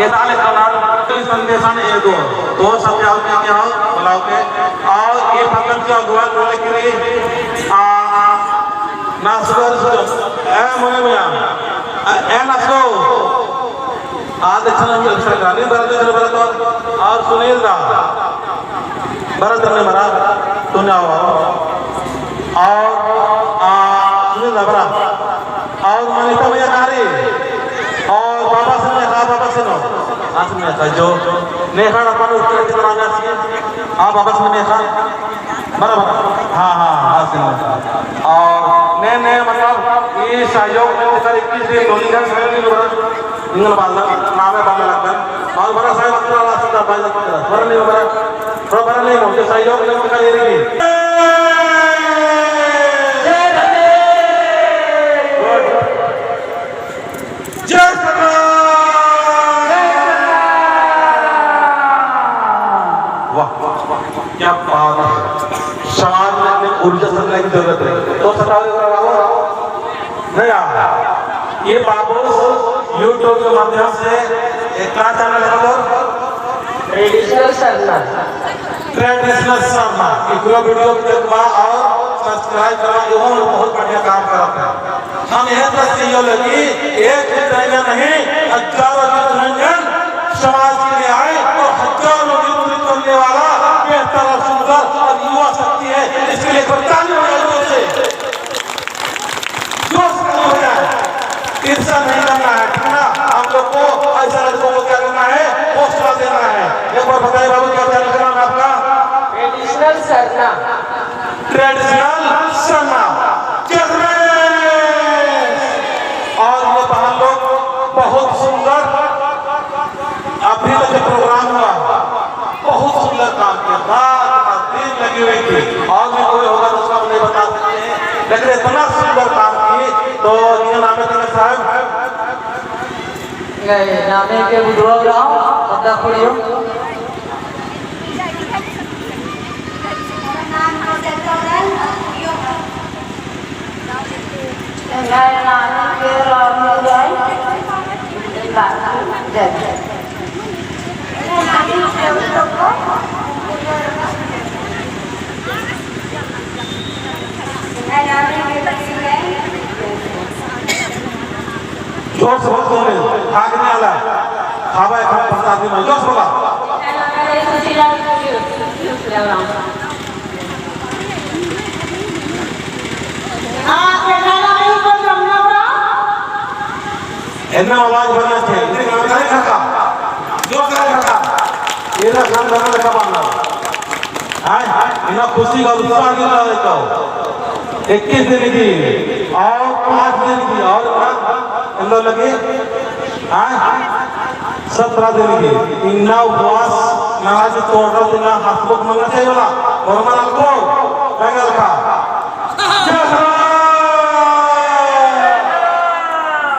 ये साले कलाल संदेशान ये दो सत्य आओ क्या हो बुलाओ के और ये भगत जो अगुआ बोले कि नासगर ए मोने मिया ए नासो आज सरकारी भरत और सुनील दा भरत ने मरा तूने आओ और सुनील दा भरा और मनीता भैया कारी और बाबा से नो आज में था जो नेहा अपन उत्तर के राजा से हां बाबा से नेहा बराबर हां आज में और ने मतलब ये सहयोग में 21 दिन लोनिगंज में इंगल बाल नामे बाल लगता और बड़ा साहब अल्लाह सदा भाई बड़ा नहीं होते सहयोग में उनका ये रही क्या बात है समाज में ऊर्जा संग्रह की जरूरत है तो सतावे नहीं ये बाबू यूट्यूब के माध्यम से एक क्या चैनल है ट्रेडिशनल शर्मा पूरा वीडियो देखवा और सब्सक्राइब करवा ये बहुत बढ़िया काम करते हैं हम यह दृष्टि लगी एक रंजन नहीं हजारों रंजन समाज के लिए आए और हजारों करने वाला बेहतर और सुंदर और युवा शक्ति है इसके लिए से ईर्षा नहीं करना है ठीक ना हम लोग को ऐसा लड़कों को क्या करना है हौसला देना है एक बार बताइए बाबू क्या चैनल का नाम है आपका ट्रेडिशनल शर्मा और ये बहन लोग बहुत सुंदर अभी तक प्रोग्राम हुआ बहुत सुंदर काम किया रात दिन लगी हुई थी और भी कोई होगा तो उसका नहीं बता सकते हैं लेकिन इतना सुंदर काम की तो इनका नाम है साहब नामे के बुधवा गांव पता पड़ियो नामे के राम जाए जोर से बोल रहे भागने वाला खावा है खाना पता नहीं जोर से बोला इतना आवाज बनना चाहिए इतने गाना नहीं खाता जो करे खाता ये ना गाना गाना देखा पाना हाय इतना खुशी का उत्साह नहीं लगा देता हो 21 दिन की और 5 दिन की और अंदर लगे हाय 17 दिन की इन्ना उपवास महाराज तोड़ दिन हाथ बुक मंगना चाहिए वाला और हमारा को बंगाल का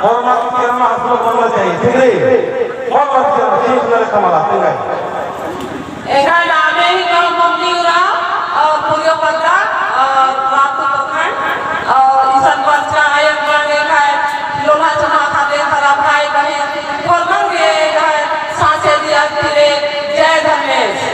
और हमारा किरमा हाथ बुक मंगना चाहिए ठीक है और बात ठीक है कमाल ठीक है एका नामे ही का मम्मी उरा और पूरी पत्ता और बातों पकड़ और इसन बच्चा आयन बने खाए लोहा चना खाते खराब खाए बने और मंगे है सांसे दिया फिरे जय धर्मेश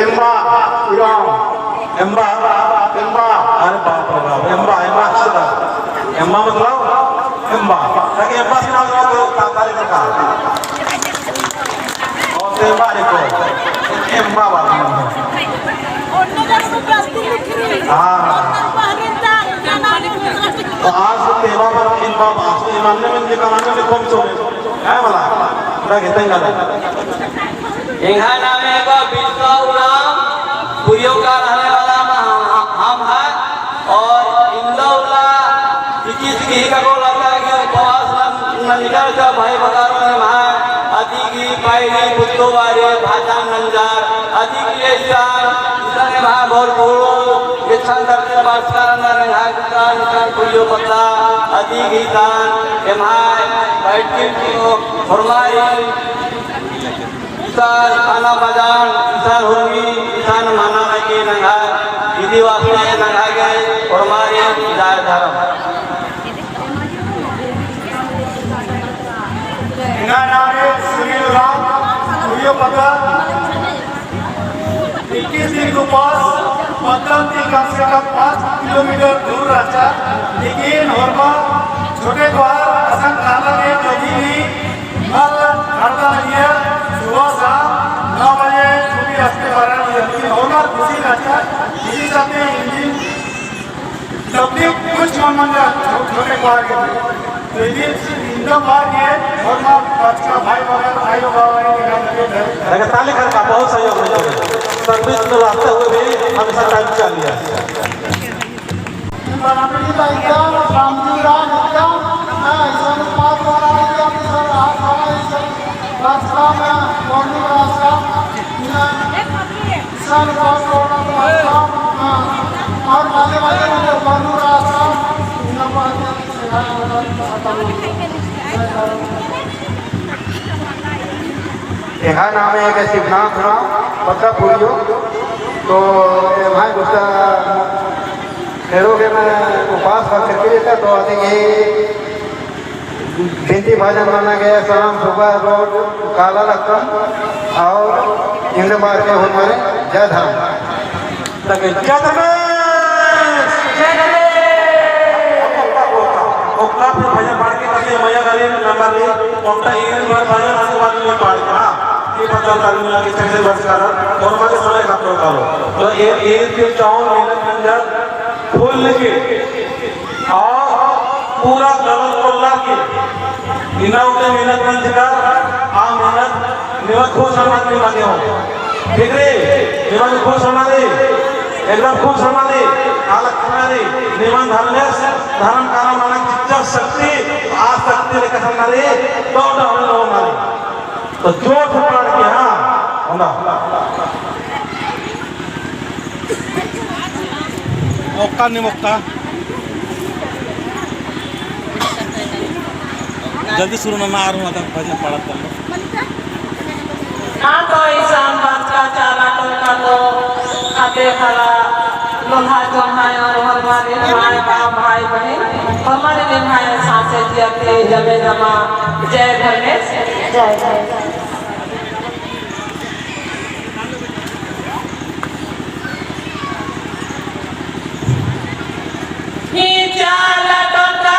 एम्बा इराम एम्बा एम्बा अरे बाप रे बाप एम्बा एम्बा सदा एम्बा मतलब एम्बा ताकि एम्बा से नाम को ताली का और एम्बा देखो एम्बा बात हां तो आज तेवा पर एम्बा बात मानने में निकालने में कम चोर है वाला क्या कहते हैं इंघा नामे का विश्व उराम पुरियो का रहने वाला पायरी बुद्धवारे भाषण नंजार अधिक येसान इसाने महाभरपूर येसान दर्शन बास्कारान रंगागतान इसान पुलियो पता अधिक इसान एमाय बैठकिन किनो फरमाई इसान खाना बजान इसान हुर्मी इसान माना लगे नंगा इदी वास्ते नंगा गए फरमाई जाय धर्म नामे सुनील राम सूर्य पता 21 दिन के पास मतलब कम से कम 5 किलोमीटर दूर रहता लेकिन होरमा छोटे द्वार असंग नाला में कभी भी मल हड़ता नहीं है सुबह शाम 9 बजे छुट्टी रास्ते बारह लेकिन होरमा खुशी रहता इसी साथ इंजन तकलीफ कुछ मन छोटे द्वार के तो इनका मार्ग है और माँ का भाई बहन भाइयों लेकिन ताली का बहुत सहयोग है सर्विस में रहते हुए भी हमेशा टाइम चल लिया यहाँ नाम है कि शिवनाथ राव पता पुरियो तो वहाँ गुस्सा ठहरो के मैं उपास करके लेता तो आते ये बिनती भजन माना गया शाम सुबह रोड काला लक्कम और इंद्र मार के हमारे जय धाम फिर भजन पाठ के करते मैया गली नंबर ले ओंटा एक बार भजन आने बाद में पाठ का ये पता करने लगे चंद्र वर्ष का और मां के समय का करो तो ये के चावल मेहनत मंजर फूल लेके और पूरा गलत कोल्ला के बिना उठे मेहनत मंज का आ मेहनत निवत खुश समाज में लगे हो ठीक रे निवत खुश समाज एकदम खूब समाधि हालत समाधि निवन धर्मेश धर्म कारण मानक चित्त शक्ति आ शक्ति लेकर समाधि तो डर लो मारी तो जो ठुकराड़ के हाँ होना मौका नहीं मौका जल्दी शुरू ना मारूं आता भजन पढ़ा कर लो ना तो ईशान बात का चाला टोका तो खाते खाला लोहा जोहाय और हमारे हमारे भाई बहन हमारे दिन भाई सांसे जियाते जमे जमा जय धर्मेश जय जय ही चाला टोका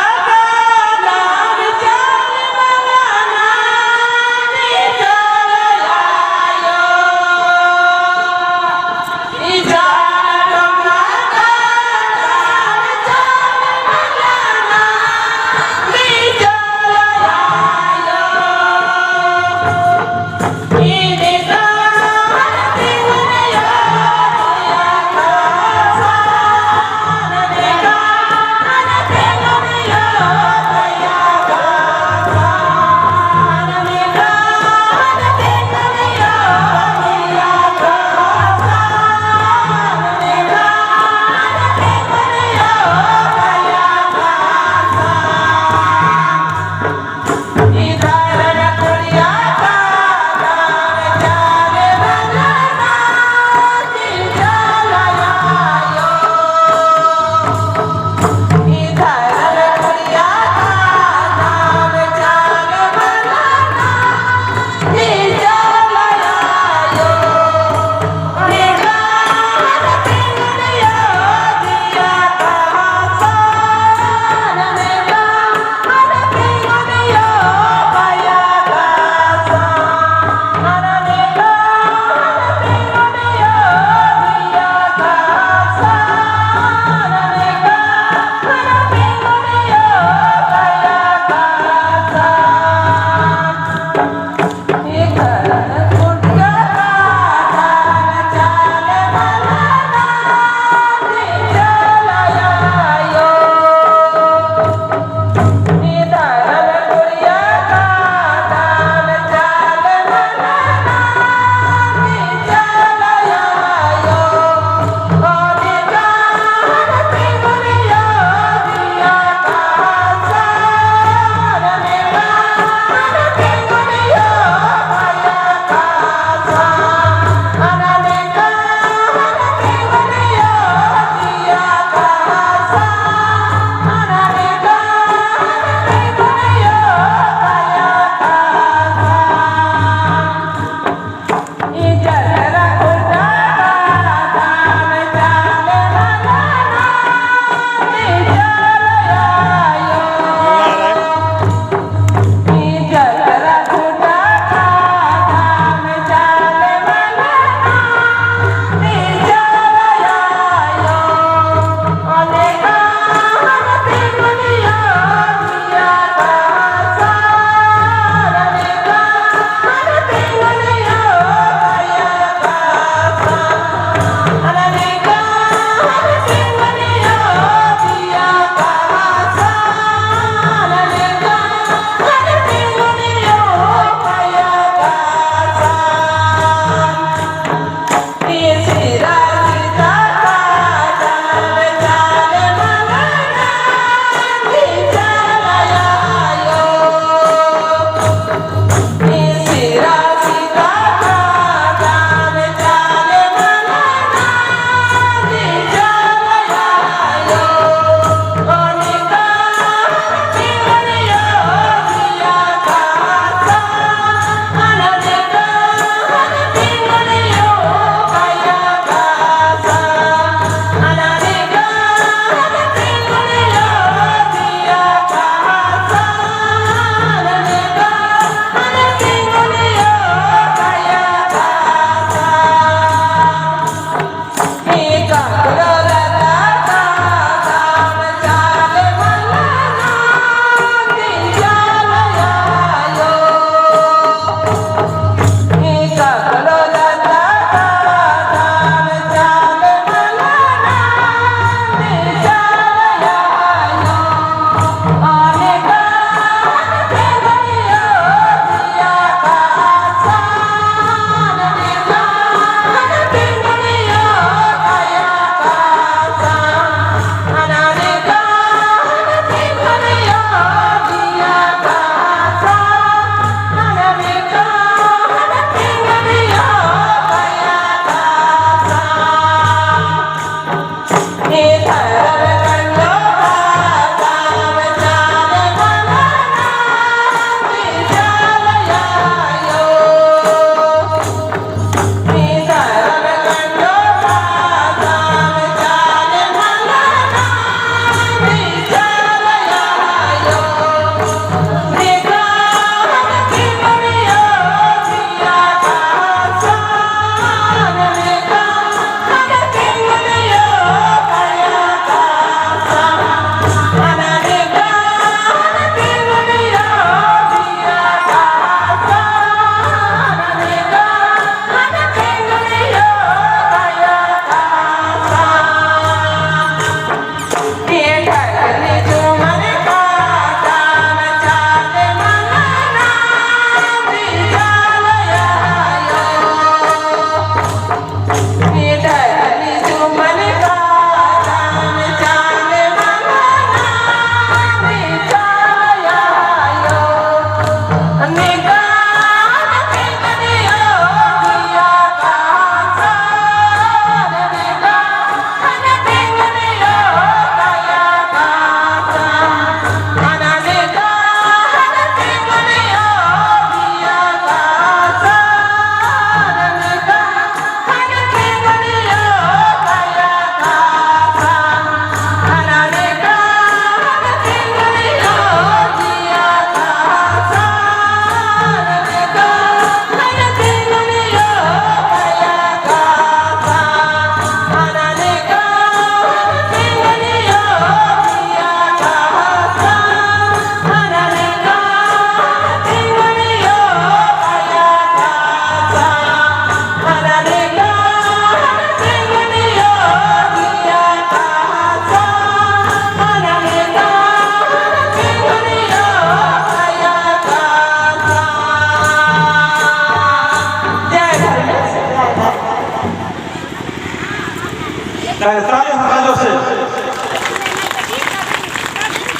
ताली हका जोसे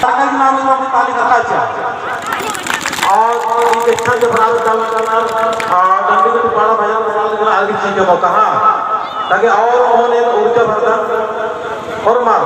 ताकि नाम में अपनी ताली हका चा और ये देखा जब रात डाल करना डंडी के टुकड़ा भजन डाल कर आगे चीज के मौका हां ताकि और उन्होंने ऊर्जा भरकर और मार